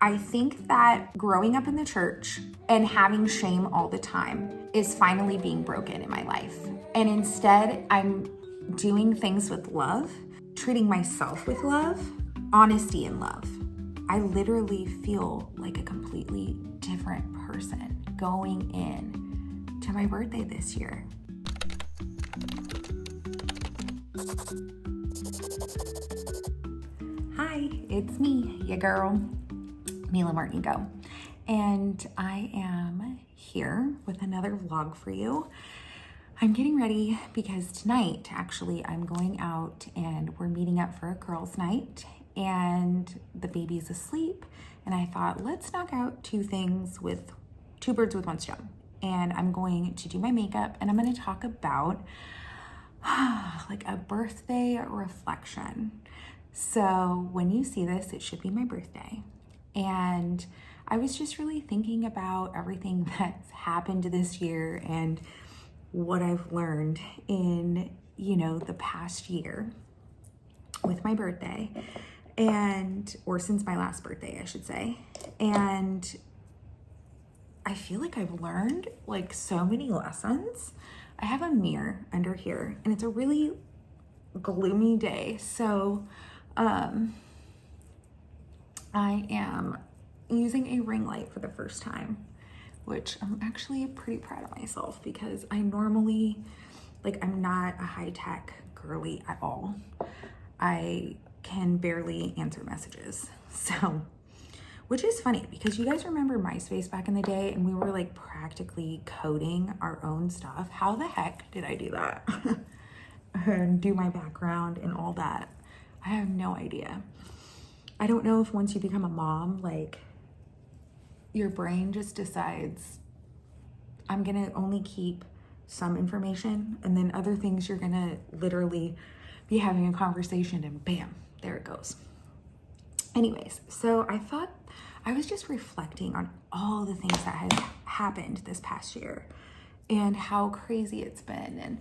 I think that growing up in the church and having shame all the time is finally being broken in my life. And instead, I'm doing things with love, treating myself with love, honesty and love. I literally feel like a completely different person going in to my birthday this year. Hi, it's me, your girl, Mila Martingo, and I am here with another vlog for you. I'm getting ready because tonight, actually, I'm going out and we're meeting up for a girls' night, and the baby's asleep, and I thought, let's knock out two birds with one stone. And I'm going to do my makeup, and I'm going to talk about like a birthday reflection. So when you see this, it should be my birthday. And I was just really thinking about everything that's happened this year and what I've learned in, the past year with my birthday or since my last birthday, I should say. And I feel like I've learned like so many lessons. I have a mirror under here and it's a really gloomy day. So I am using a ring light for the first time, which I'm actually pretty proud of myself because I normally, I'm not a high-tech girly at all. I can barely answer messages. So, which is funny because you guys remember MySpace back in the day and we were like practically coding our own stuff. How the heck did I do that? And do my background and all that? I have no idea. I don't know if once you become a mom, your brain just decides, I'm gonna only keep some information, and then other things you're gonna literally be having a conversation and bam, there it goes. Anyways, so I was just reflecting on all the things that has happened this past year and how crazy it's been and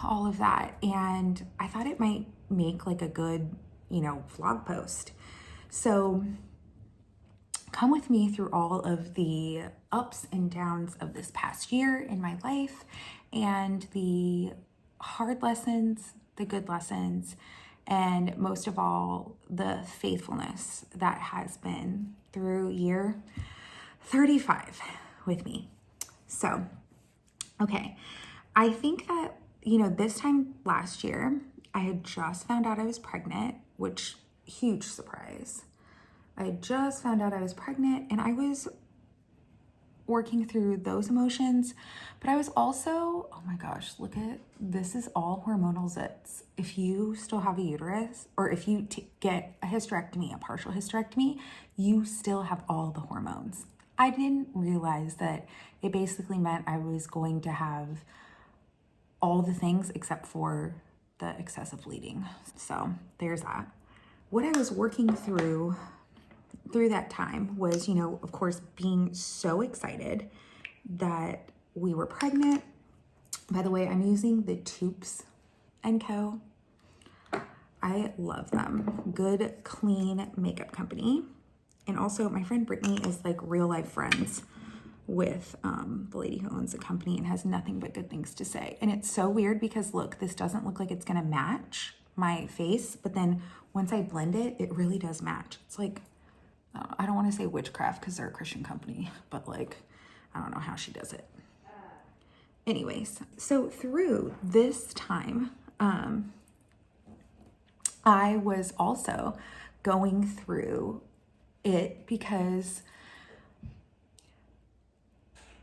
all of that. And I thought it might make a good, vlog post. So come with me through all of the ups and downs of this past year in my life and the hard lessons, the good lessons, and most of all, the faithfulness that has been through year 35 with me. So, okay. I think that, this time last year, I had just found out I was pregnant, which huge surprise. I had just found out I was pregnant and I was working through those emotions, but I was also, oh my gosh, this is all hormonal zits. If you still have a uterus or if you get a hysterectomy, a partial hysterectomy, you still have all the hormones. I didn't realize that it basically meant I was going to have all the things except for the excessive bleeding. So there's that. What I was working through that time was, of course, being so excited that we were pregnant. By the way, I'm using the Toups & Co. I love them. Good, clean makeup company. And also my friend Brittany is real life friends with the lady who owns the company and has nothing but good things to say. And it's so weird because look, this doesn't look like it's gonna match my face, but then once I blend it, it really does match. It's I don't want to say witchcraft because they're a Christian company, but I don't know how she does it. Anyways, so through this time, I was also going through it because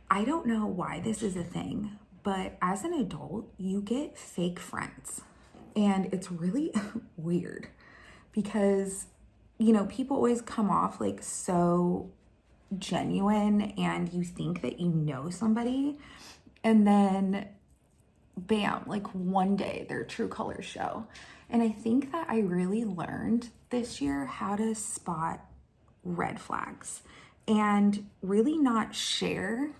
I don't know why this is a thing, but as an adult, you get fake friends. And it's really weird because people always come off so genuine and you think that you know somebody and then bam, one day their true colors show. And I think that I really learned this year how to spot red flags and really not share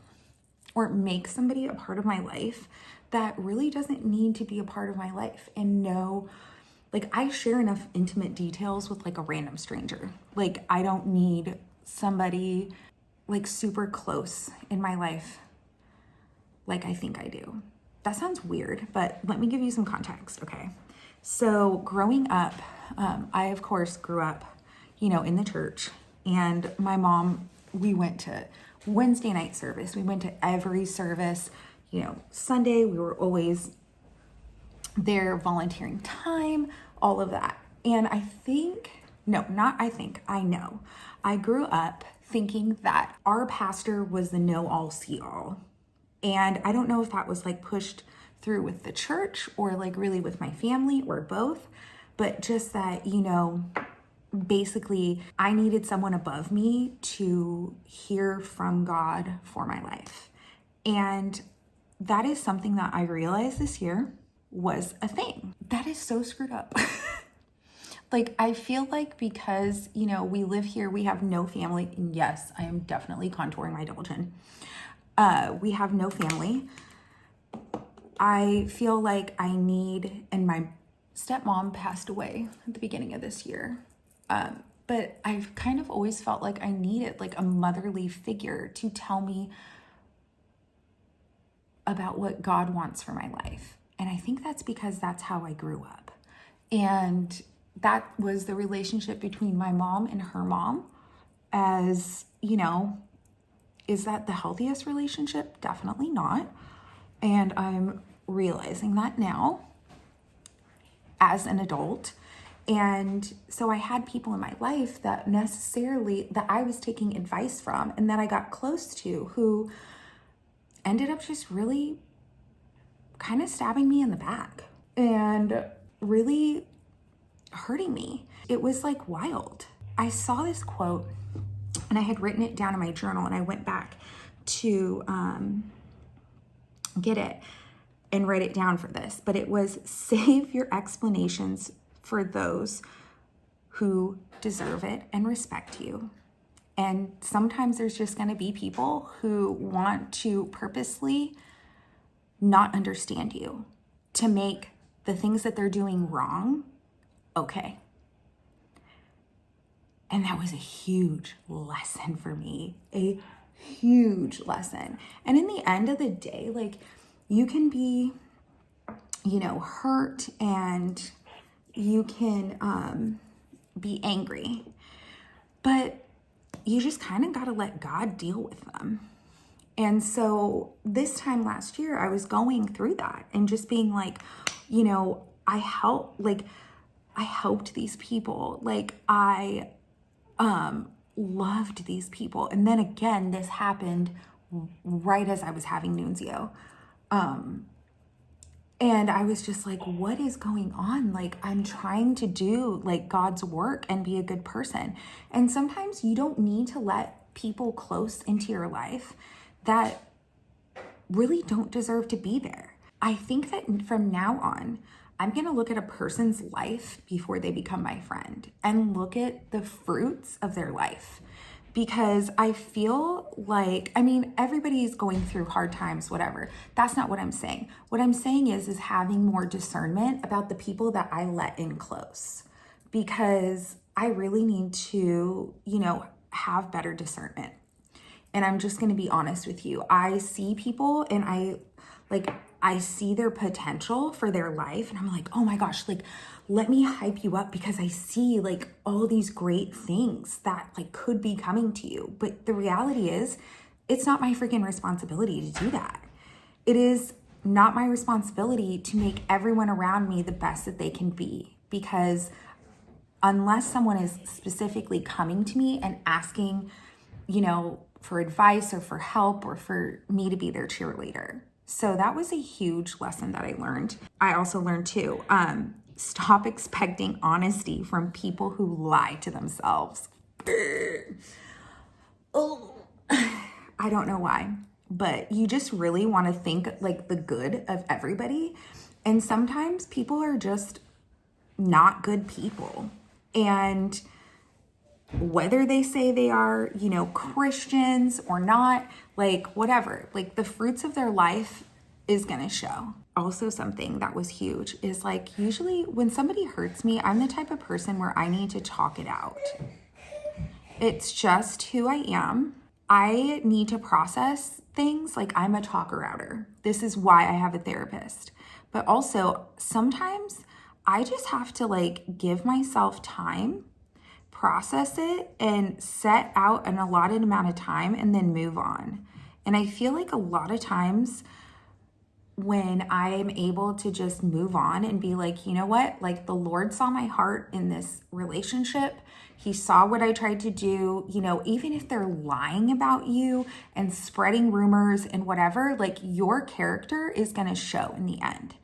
or make somebody a part of my life that really doesn't need to be a part of my life, and know Like, I share enough intimate details with like a random stranger. Like, I don't need somebody like super close in my life like I think I do. That sounds weird, but let me give you some context, okay? So growing up, I of course grew up, in the church, and my mom, we went to Wednesday night service. We went to every service, Sunday, we were always there volunteering time, all of that. And I know. I grew up thinking that our pastor was the know all see all. And I don't know if that was like pushed through with the church or like really with my family or both, but just that, basically I needed someone above me to hear from God for my life. And that is something that I realized this year was a thing. That is so screwed up. Like, I feel like because, we live here, we have no family. And yes, I am definitely contouring my double chin. We have no family. I feel like and my stepmom passed away at the beginning of this year. But I've kind of always felt like I needed like a motherly figure to tell me about what God wants for my life. And I think that's because that's how I grew up. And that was the relationship between my mom and her mom. As, is that the healthiest relationship? Definitely not. And I'm realizing that now as an adult. And so I had people in my life that I was taking advice from and that I got close to, who ended up just really kind of stabbing me in the back and really hurting me. It was like wild. I saw this quote and I had written it down in my journal, and I went back to get it and write it down for this, but it was, save your explanations for those who deserve it and respect you. And sometimes there's just going to be people who want to purposely not understand you to make the things that they're doing wrong okay. And that was a huge lesson for me, a huge lesson. And in the end of the day, like, you can be, hurt, and you can be angry, but you just kind of got to let God deal with them. And so this time last year, I was going through that and just being like, I helped these people. Like, I loved these people. And then again, this happened right as I was having Nunzio. And I was just like, what is going on? Like, I'm trying to do like God's work and be a good person. And sometimes you don't need to let people close into your life that really don't deserve to be there. I think that from now on, I'm going to look at a person's life before they become my friend and look at the fruits of their life. Because I feel like, everybody's going through hard times, whatever. That's not what I'm saying. What I'm saying is having more discernment about the people that I let in close. Because I really need to, have better discernment. And I'm just going to be honest with you. I see people and I see their potential for their life, and I'm like, oh my gosh, like, let me hype you up because I see like all these great things that like could be coming to you. But the reality is, it's not my freaking responsibility to do that. It is not my responsibility to make everyone around me the best that they can be, because unless someone is specifically coming to me and asking, for advice or for help or for me to be their cheerleader. So that was a huge lesson that I learned. I also learned too, stop expecting honesty from people who lie to themselves. Oh, I don't know why, but you just really want to think like the good of everybody. And sometimes people are just not good people. And whether they say they are, Christians or not, like whatever, like the fruits of their life is gonna show. Also, something that was huge is like, usually when somebody hurts me, I'm the type of person where I need to talk it out. It's just who I am. I need to process things. Like, I'm a talker outer. This is why I have a therapist. But also, sometimes I just have to like give myself time, process it, and set out an allotted amount of time and then move on. And I feel like a lot of times when I'm able to just move on and be like, you know what, like the Lord saw my heart in this relationship. He saw what I tried to do, you know, even if they're lying about you and spreading rumors and whatever, like your character is going to show in the end,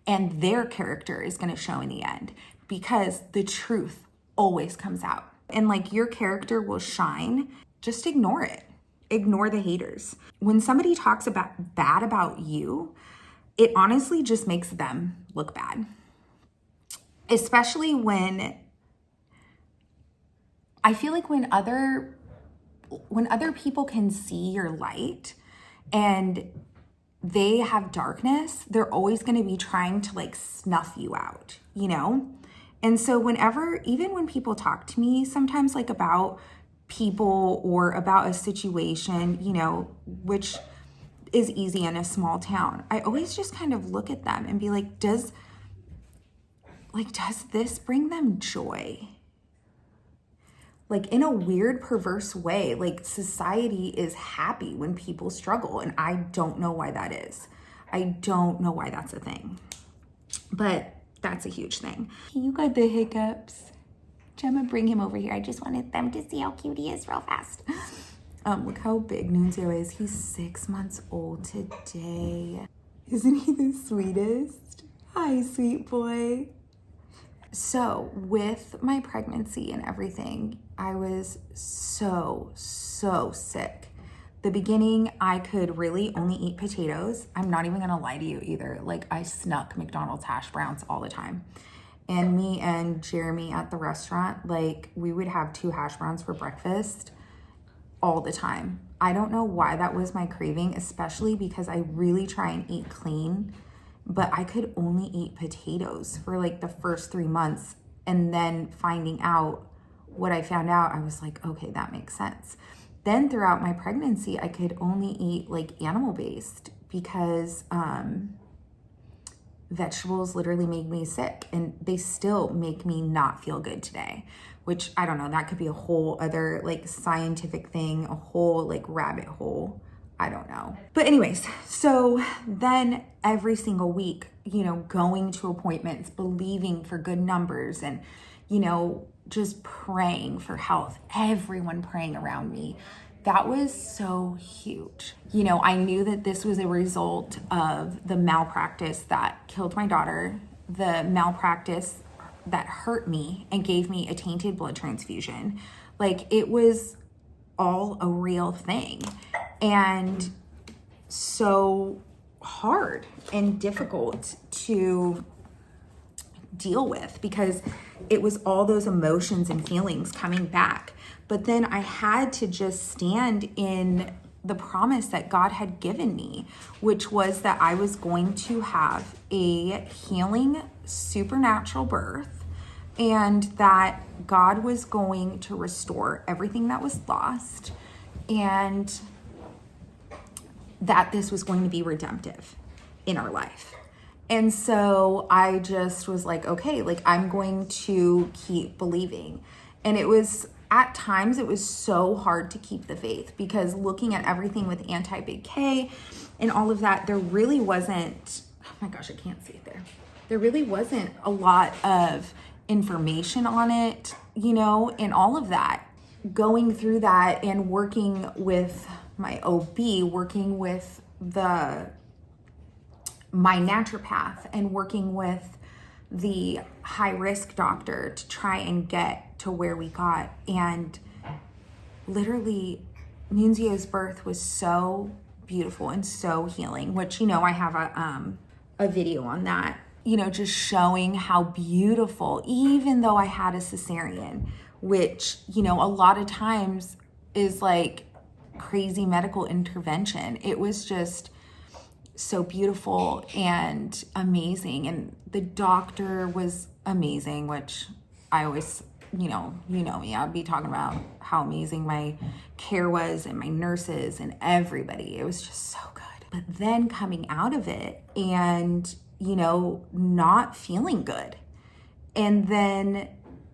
and their character is going to show in the end, because the truth always comes out, and like your character will shine. Just ignore it. Ignore the haters. When somebody talks bad about you, it honestly just makes them look bad. Especially when I feel like when other people can see your light and they have darkness, they're always going to be trying to like snuff you out, you know? And so even when people talk to me sometimes like about people or about a situation, you know, which is easy in a small town, I always just kind of look at them and be like, does this bring them joy? Like, in a weird, perverse way, like society is happy when people struggle, and I don't know why that is. I don't know why that's a thing, but that's a huge thing. You got the hiccups. Gemma, bring him over here. I just wanted them to see how cute he is real fast. Look how big Nunzio is. He's 6 months old today. Isn't he the sweetest? Hi, sweet boy. So with my pregnancy and everything, I was so sick. The beginning, I could really only eat potatoes. I'm not even gonna lie to you either. Like, I snuck McDonald's hash browns all the time. And me and Jeremy at the restaurant, like, we would have 2 hash browns for breakfast all the time. I don't know why that was my craving, especially because I really try and eat clean, but I could only eat potatoes for like the first 3 months. And then finding out what I found out, I was like, okay, that makes sense. Then throughout my pregnancy, I could only eat like animal-based because vegetables literally made me sick, and they still make me not feel good today, which I don't know, that could be a whole other like scientific thing, a whole like rabbit hole. I don't know. But anyways, so then every single week, you know, going to appointments, believing for good numbers, and, you know, just praying for health, everyone praying around me. That was so huge. You know, I knew that this was a result of the malpractice that killed my daughter, the malpractice that hurt me and gave me a tainted blood transfusion. Like, it was all a real thing, and so hard and difficult to deal with because it was all those emotions and feelings coming back. But then I had to just stand in the promise that God had given me, which was that I was going to have a healing, supernatural birth, and that God was going to restore everything that was lost, and that this was going to be redemptive in our life. And so I just was like, okay, like, I'm going to keep believing. And it was, at times, it was so hard to keep the faith because looking at everything with anti-Big K and all of that, there really wasn't, oh my gosh, I can't see it there. There really wasn't a lot of information on it, you know, and all of that. Going through that and working with my OB, working with my naturopath, and working with the high risk doctor to try and get to where we got. And literally, Nunzio's birth was so beautiful and so healing, which, you know, I have a video on that, you know, just showing how beautiful, even though I had a cesarean, which, you know, a lot of times is like crazy medical intervention. It was just so beautiful and amazing. And the doctor was amazing, which I always, you know me, I'd be talking about how amazing my care was and my nurses and everybody. It was just so good. But then coming out of it and, not feeling good. And then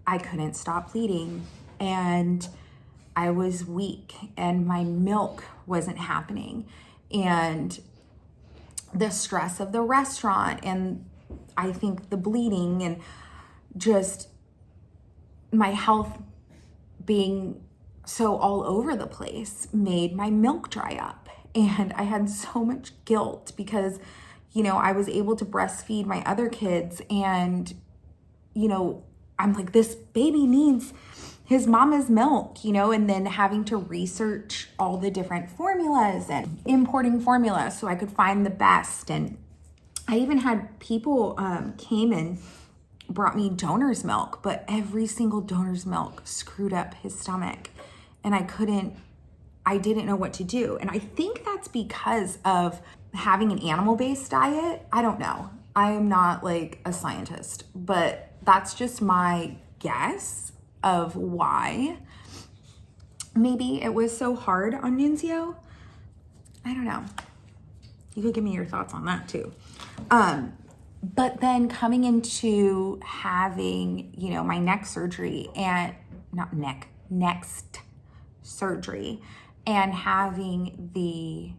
I couldn't stop bleeding and I was weak and my milk wasn't happening. And the stress of the restaurant and I think the bleeding and just my health being so all over the place made my milk dry up. And I had so much guilt because, I was able to breastfeed my other kids and, I'm like, this baby needs his mama's milk, and then having to research all the different formulas and importing formulas so I could find the best. And I even had people came and brought me donor's milk, but every single donor's milk screwed up his stomach and I didn't know what to do. And I think that's because of having an animal-based diet. I don't know. I am not like a scientist, but that's just my guess of why maybe it was so hard on Nunzio. I don't know. You could give me your thoughts on that too. But then coming into having, my next surgery and next surgery and having the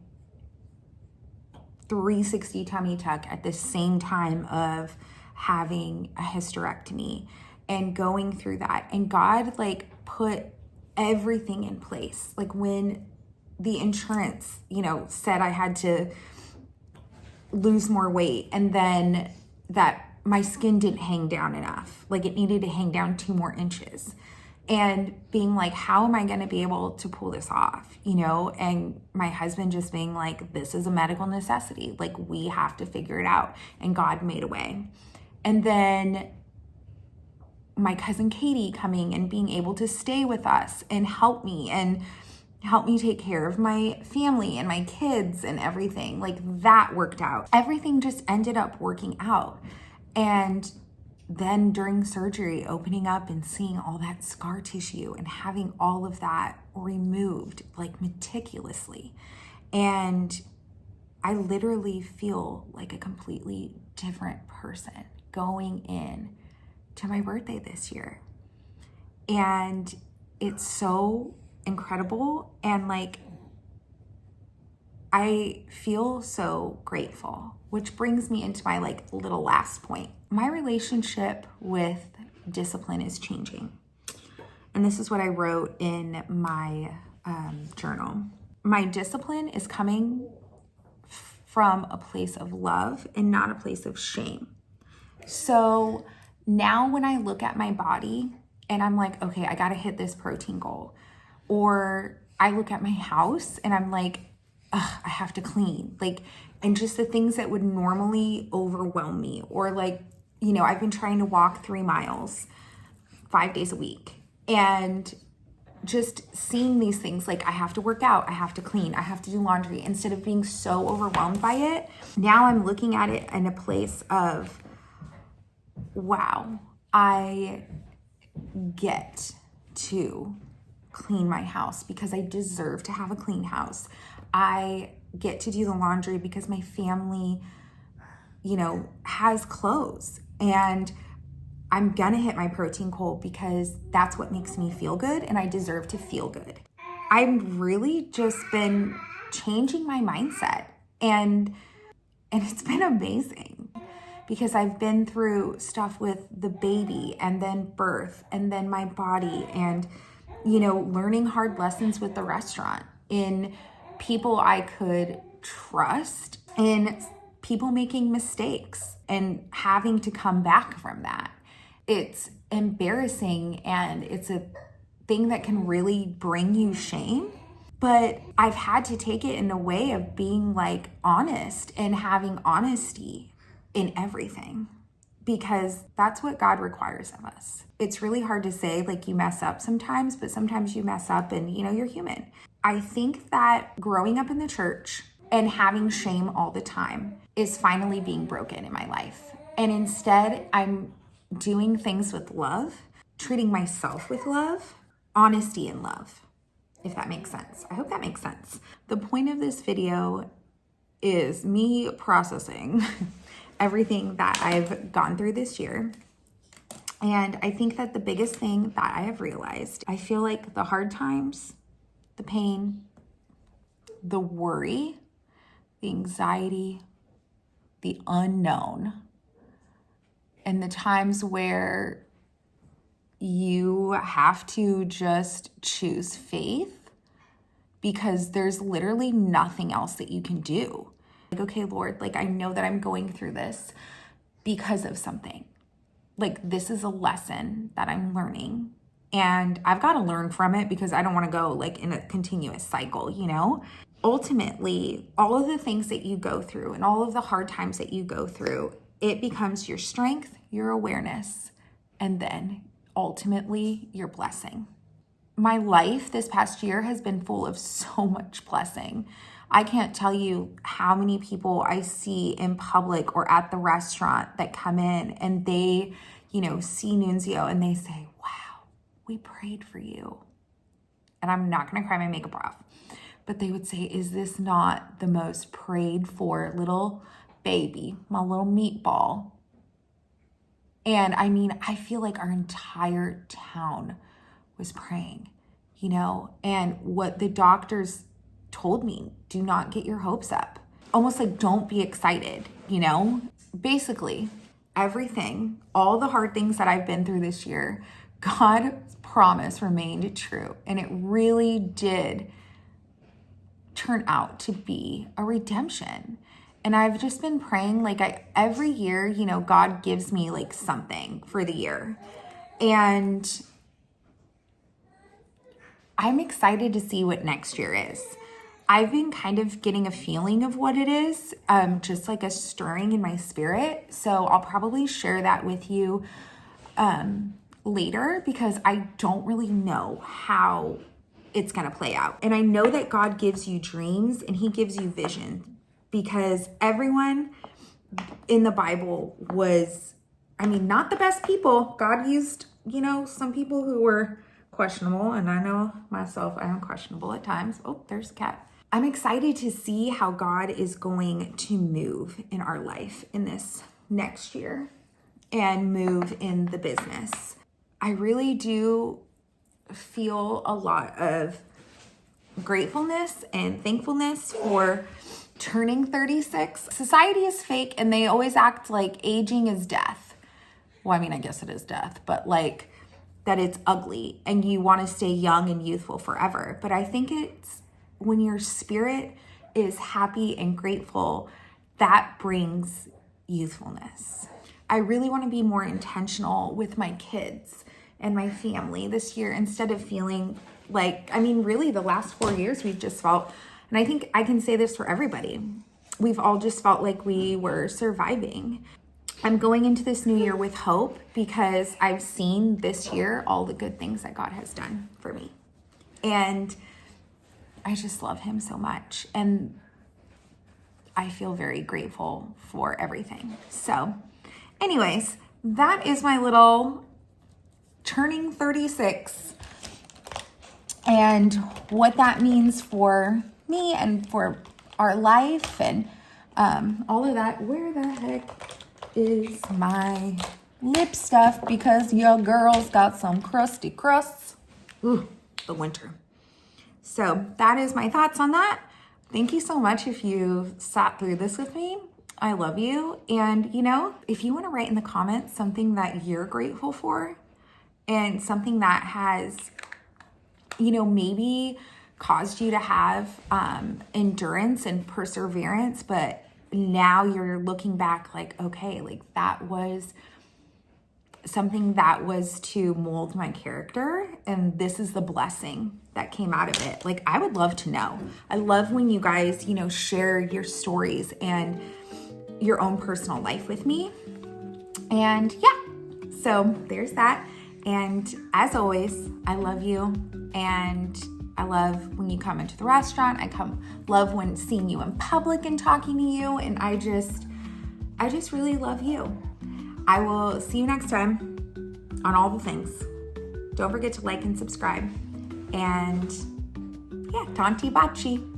360 tummy tuck at the same time of having a hysterectomy and going through that. And God put everything in place. Like when the insurance, said I had to lose more weight and then that my skin didn't hang down enough. Like it needed to hang down 2 more inches. And being like, how am I going to be able to pull this off? And my husband just being like, this is a medical necessity. Like we have to figure it out. And God made a way. And then my cousin Katie coming and being able to stay with us and help me take care of my family and my kids and everything. Like that worked out. Everything just ended up working out. And then during surgery, opening up and seeing all that scar tissue and having all of that removed meticulously. And I literally feel like a completely different person going in to my birthday this year. And it's so incredible. And I feel so grateful, which brings me into my little last point. My relationship with discipline is changing. And this is what I wrote in my journal. My discipline is coming from a place of love and not a place of shame. So now when I look at my body and I'm like, okay, I got to hit this protein goal. Or I look at my house and I'm like, ugh, I have to clean. And just the things that would normally overwhelm me. Or I've been trying to walk 3 miles 5 days a week. And just seeing these things, I have to work out, I have to clean, I have to do laundry, instead of being so overwhelmed by it, now I'm looking at it in a place of, wow, I get to clean my house because I deserve to have a clean house. I get to do the laundry because my family, has clothes, and I'm gonna hit my protein goal because that's what makes me feel good and I deserve to feel good. I've really just been changing my mindset and it's been amazing because I've been through stuff with the baby and then birth and then my body and, learning hard lessons with the restaurant, in people I could trust, in people making mistakes and having to come back from that. It's embarrassing and it's a thing that can really bring you shame. But I've had to take it in a way of being honest and having honesty in everything, because that's what God requires of us. It's really hard to say you mess up sometimes, but sometimes you mess up and you're human. I think that growing up in the church and having shame all the time is finally being broken in my life. And instead, I'm doing things with love, treating myself with love, honesty and love, if that makes sense. I hope that makes sense. The point of this video is me processing everything that I've gone through this year. And I think that the biggest thing that I have realized, I feel like the hard times, the pain, the worry, the anxiety, the unknown, and the times where you have to just choose faith because there's literally nothing else that you can do. Like, okay, Lord, like I know that I'm going through this because of something. Like this is a lesson that I'm learning and I've got to learn from it because I don't want to go like in a continuous cycle, you know? Ultimately, all of the things that you go through and all of the hard times that you go through, it becomes your strength, your awareness, and then ultimately your blessing. My life this past year has been full of so much blessing. I can't tell you how many people I see in public or at the restaurant that come in and they, you know, see Nunzio and they say, wow, we prayed for you. And I'm not going to cry my makeup off, but they would say, is this not the most prayed for little baby, my little meatball? And I mean, I feel like our entire town was praying, you know, and what the doctors told me, do not get your hopes up. Almost like don't be excited, you know? Basically, everything, all the hard things that I've been through this year, God's promise remained true. And it really did turn out to be a redemption. And I've just been praying like every year, you know, God gives me like something for the year. And I'm excited to see what next year is. I've been kind of getting a feeling of what it is, just like a stirring in my spirit. So I'll probably share that with you later because I don't really know how it's going to play out. And I know that God gives you dreams and he gives you vision because everyone in the Bible was, I mean, not the best people. God used, you know, some people who were questionable, and I know myself, I am questionable at times. Oh, there's a cat. I'm excited to see how God is going to move in our life in this next year and move in the business. I really do feel a lot of gratefulness and thankfulness for turning 36. Society is fake and they always act like aging is death. Well, I mean, I guess it is death, but like that it's ugly and you want to stay young and youthful forever. But I think it's when your spirit is happy and grateful, that brings youthfulness. I really want to be more intentional with my kids and my family this year instead of feeling like, I mean, really the last 4 years we've just felt, and I think I can say this for everybody, we've all just felt like we were surviving. I'm going into this new year with hope because I've seen this year all the good things that God has done for me. And I just love him so much. And I feel very grateful for everything. So anyways, that is my little turning 36 and what that means for me and for our life and all of that. Where the heck is my lip stuff? Because your girl's got some crusty crusts. Ooh, the winter. So that is my thoughts on that. Thank you so much if you sat through this with me. I love you. And you know, if you want to write in the comments something that you're grateful for and something that has, you know, maybe caused you to have endurance and perseverance, but now you're looking back like, okay, like that was something that was to mold my character and this is the blessing that came out of it. Like, I would love to know. I love when you guys, you know, share your stories and your own personal life with me. And yeah, so there's that. And as always, I love you and I love when you come into the restaurant. Love when seeing you in public and talking to you. And I just really love you. I will see you next time on all the things. Don't forget to like and subscribe. And yeah, Tanti Baci.